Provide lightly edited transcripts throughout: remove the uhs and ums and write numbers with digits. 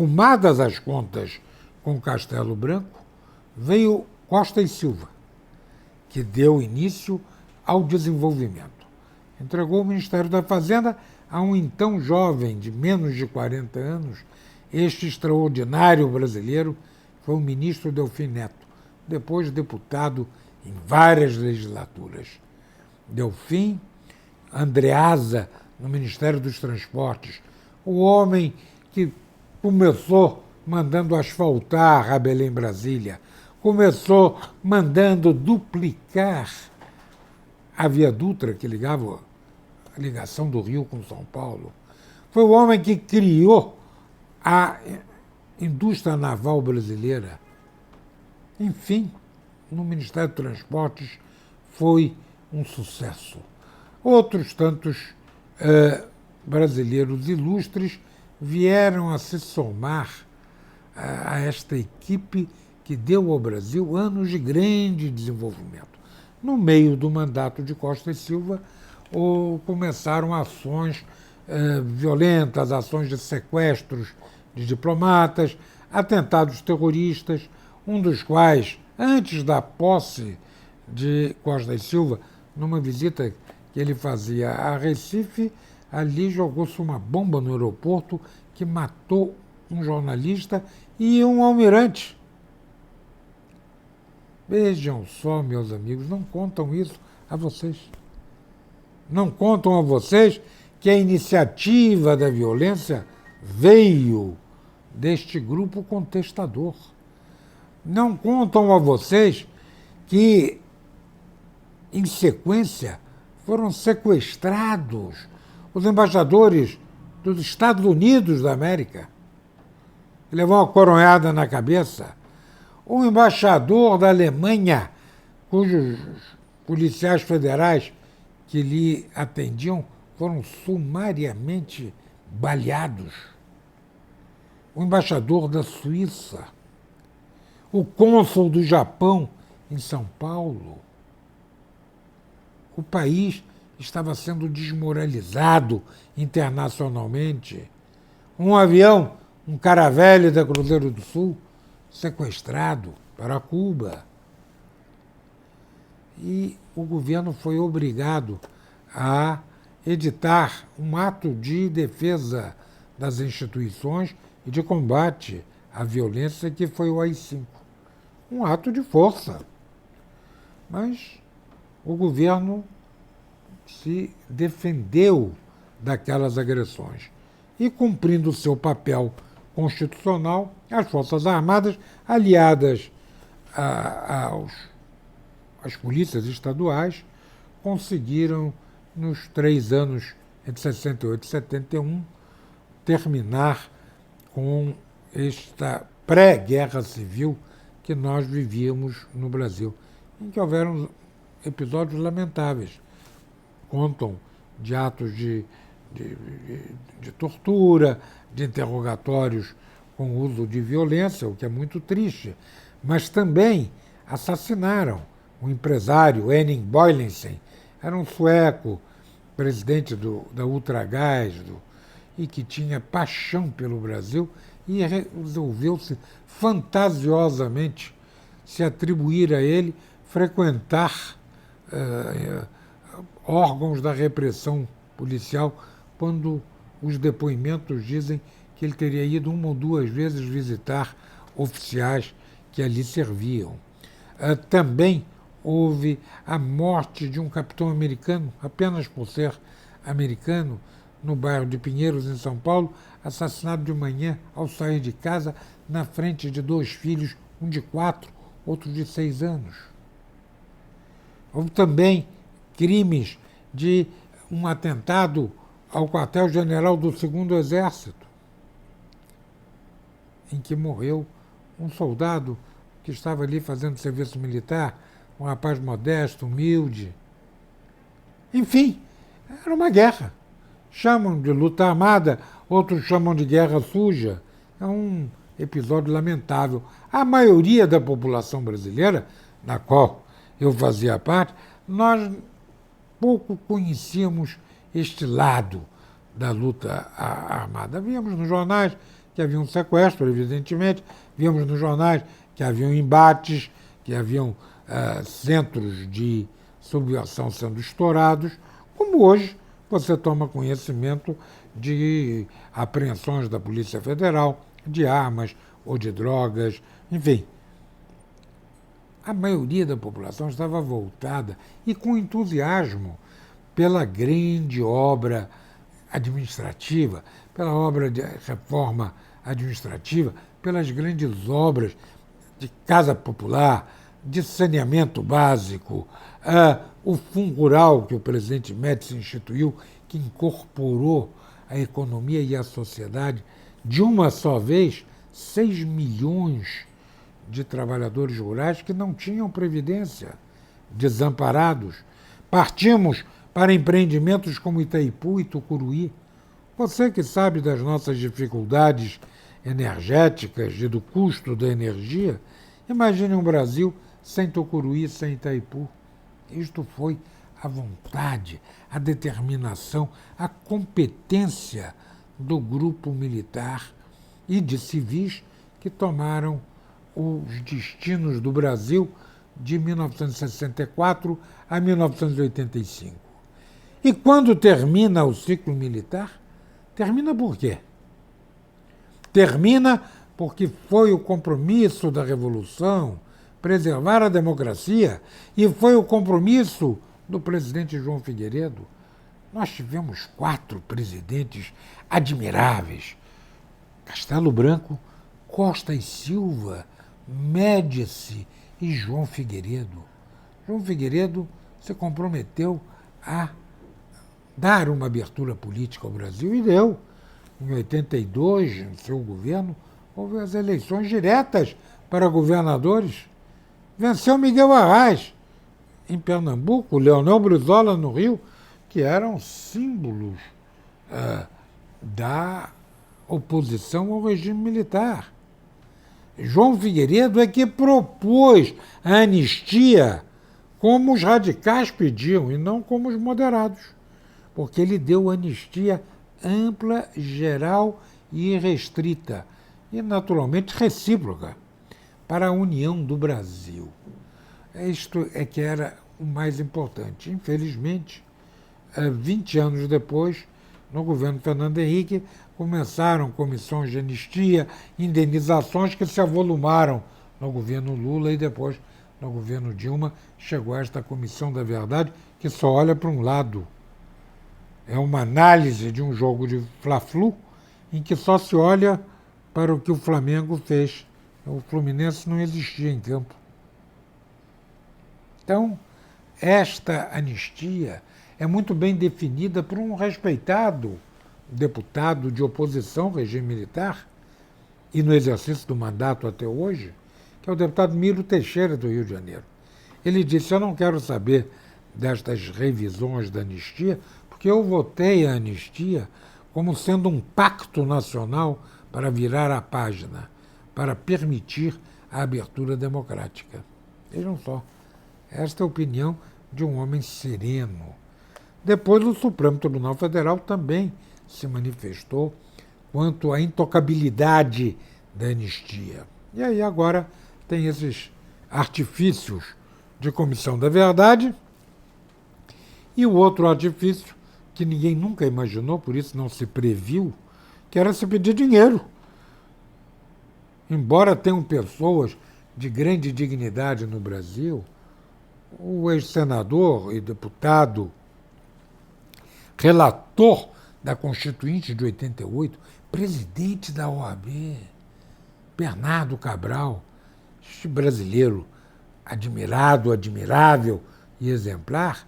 arrumadas as contas com Castelo Branco, veio Costa e Silva, que deu início ao desenvolvimento. Entregou o Ministério da Fazenda a um então jovem de menos de 40 anos, este extraordinário brasileiro foi o ministro Delfim Neto, depois deputado em várias legislaturas. Delfim, Andreasa, no Ministério dos Transportes, o homem que começou mandando asfaltar a Belém-Brasília, começou mandando duplicar a Via Dutra, que ligava a ligação do Rio com São Paulo. Foi o homem que criou a indústria naval brasileira. Enfim, no Ministério dos Transportes foi um sucesso. Outros tantos brasileiros ilustres vieram a se somar a esta equipe que deu ao Brasil anos de grande desenvolvimento. No meio do mandato de Costa e Silva, começaram ações violentas, ações de sequestros de diplomatas, atentados terroristas, um dos quais, antes da posse de Costa e Silva, numa visita que ele fazia a Recife, ali jogou-se uma bomba no aeroporto que matou um jornalista e um almirante. Vejam só, meus amigos, não contam isso a vocês. Não contam a vocês que a iniciativa da violência veio deste grupo contestador. Não contam a vocês que, em sequência, foram sequestrados os embaixadores dos Estados Unidos da América, que levou uma coronhada na cabeça, o embaixador da Alemanha, cujos policiais federais que lhe atendiam foram sumariamente baleados, o embaixador da Suíça, o cônsul do Japão em São Paulo. O país estava sendo desmoralizado internacionalmente. Um avião, um Caravelle da Cruzeiro do Sul, sequestrado para Cuba. E o governo foi obrigado a editar um ato de defesa das instituições e de combate à violência, que foi o AI-5. Um ato de força. Mas o governo se defendeu daquelas agressões. E, cumprindo o seu papel constitucional, as Forças Armadas, aliadas às polícias estaduais, conseguiram, nos 3 anos entre 68 e 71, terminar com esta pré-guerra civil que nós vivíamos no Brasil, em que houveram episódios lamentáveis. Contam de atos de tortura, de interrogatórios com uso de violência, o que é muito triste, mas também assassinaram o empresário Henning Boylensen, era um sueco, presidente da Ultragás, e que tinha paixão pelo Brasil, e resolveu-se fantasiosamente se atribuir a ele frequentar órgãos da repressão policial, quando os depoimentos dizem que ele teria ido 1 ou 2 vezes visitar oficiais que ali serviam. Também houve a morte de um capitão americano, apenas por ser americano, no bairro de Pinheiros, em São Paulo, assassinado de manhã ao sair de casa, na frente de 2 filhos, um de 4, outro de 6 anos. Houve também crimes de um atentado ao quartel-general do 2º Exército, em que morreu um soldado que estava ali fazendo serviço militar, um rapaz modesto, humilde. Enfim, era uma guerra. Chamam de luta armada, outros chamam de guerra suja. É um episódio lamentável. A maioria da população brasileira, na qual eu fazia parte, nós pouco conhecíamos este lado da luta armada. Víamos nos jornais que havia um sequestro, evidentemente, víamos nos jornais que haviam embates, que haviam centros de subversão sendo estourados, como hoje você toma conhecimento de apreensões da Polícia Federal, de armas ou de drogas, enfim. A maioria da população estava voltada e com entusiasmo pela grande obra administrativa, pela obra de reforma administrativa, pelas grandes obras de casa popular, de saneamento básico, o Fundo Rural que o presidente Médici instituiu, que incorporou a economia e a sociedade de uma só vez, 6 milhões de trabalhadores rurais que não tinham previdência, desamparados. Partimos para empreendimentos como Itaipu e Tucuruí. Você que sabe das nossas dificuldades energéticas e do custo da energia, imagine um Brasil sem Tucuruí, sem Itaipu. Isto foi a vontade, a determinação, a competência do grupo militar e de civis que tomaram os destinos do Brasil de 1964 a 1985. E quando termina o ciclo militar, termina por quê? Termina porque foi o compromisso da Revolução preservar a democracia e foi o compromisso do presidente João Figueiredo. Nós tivemos 4 presidentes admiráveis: Castelo Branco, Costa e Silva, Médici e João Figueiredo. João Figueiredo se comprometeu a dar uma abertura política ao Brasil e deu. Em 82, no seu governo, houve as eleições diretas para governadores. Venceu Miguel Arraes em Pernambuco, Leonel Brizola no Rio, que eram símbolos da oposição ao regime militar. João Figueiredo é que propôs a anistia como os radicais pediam e não como os moderados, porque ele deu anistia ampla, geral e irrestrita, e naturalmente recíproca, para a união do Brasil. Isto é que era o mais importante. Infelizmente, 20 anos depois, no governo Fernando Henrique, começaram comissões de anistia, indenizações que se avolumaram no governo Lula e depois no governo Dilma chegou esta Comissão da Verdade que só olha para um lado. É uma análise de um jogo de Fla-Flu em que só se olha para o que o Flamengo fez. O Fluminense não existia em campo. Então, esta anistia é muito bem definida por um respeitado deputado de oposição ao regime militar e no exercício do mandato até hoje, que é o deputado Miro Teixeira, do Rio de Janeiro. Ele disse: eu não quero saber destas revisões da anistia, porque eu votei a anistia como sendo um pacto nacional para virar a página, para permitir a abertura democrática. Vejam só, esta é a opinião de um homem sereno. Depois o Supremo Tribunal Federal também se manifestou quanto à intocabilidade da anistia. E aí agora tem esses artifícios de Comissão da Verdade e o outro artifício que ninguém nunca imaginou, por isso não se previu, que era se pedir dinheiro. Embora tenham pessoas de grande dignidade no Brasil, o ex-senador e deputado, relator da Constituinte de 88, presidente da OAB, Bernardo Cabral, este brasileiro admirado, admirável e exemplar,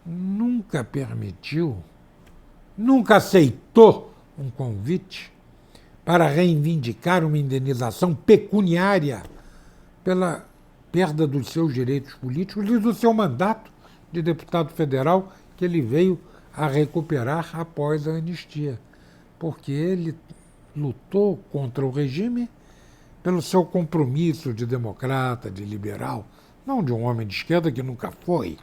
nunca permitiu, nunca aceitou um convite para reivindicar uma indenização pecuniária pela perda dos seus direitos políticos e do seu mandato de deputado federal que ele veio a recuperar após a anistia, porque ele lutou contra o regime pelo seu compromisso de democrata, de liberal, não de um homem de esquerda que nunca foi.